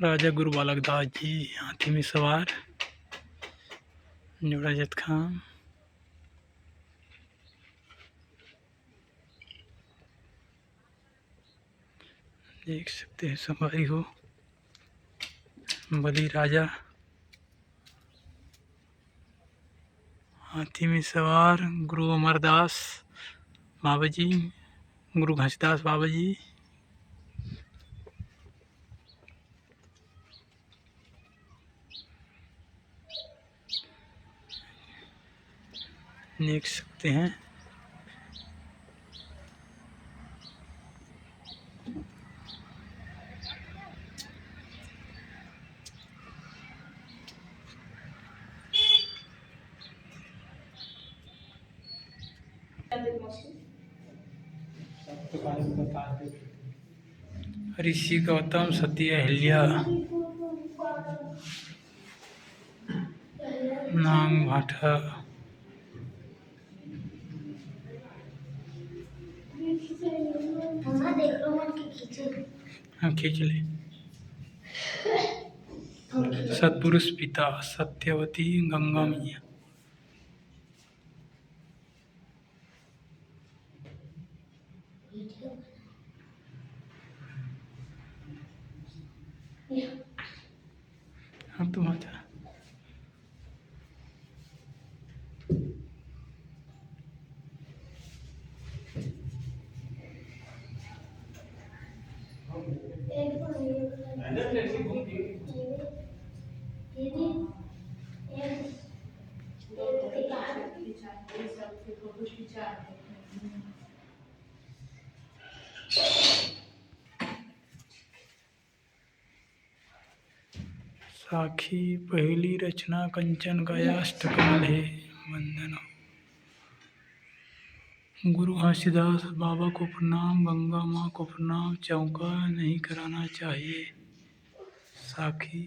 राजा गुरु बालक दास जी हाथी में सवार, जोड़ा जतखाम। देख सकते हैं सवारी हो, बलि राजा हाथी में सवार, गुरु अमरदास बाबा जी, गुरु घासीदास बाबा जी। देख सकते हैं ऋषि गौतम सती अहिल्या नाग भाटा। हाँ खींच ले। सतपुरुष पिता सत्यवती गंगा मैया। अब तुम आता साखी पहली रचना कंचन कायाष्टकमल है वंदना। गुरु घासीदास बाबा को प्रणाम, गंगा माँ को प्रणाम, चौका नहीं कराना चाहिए। साखी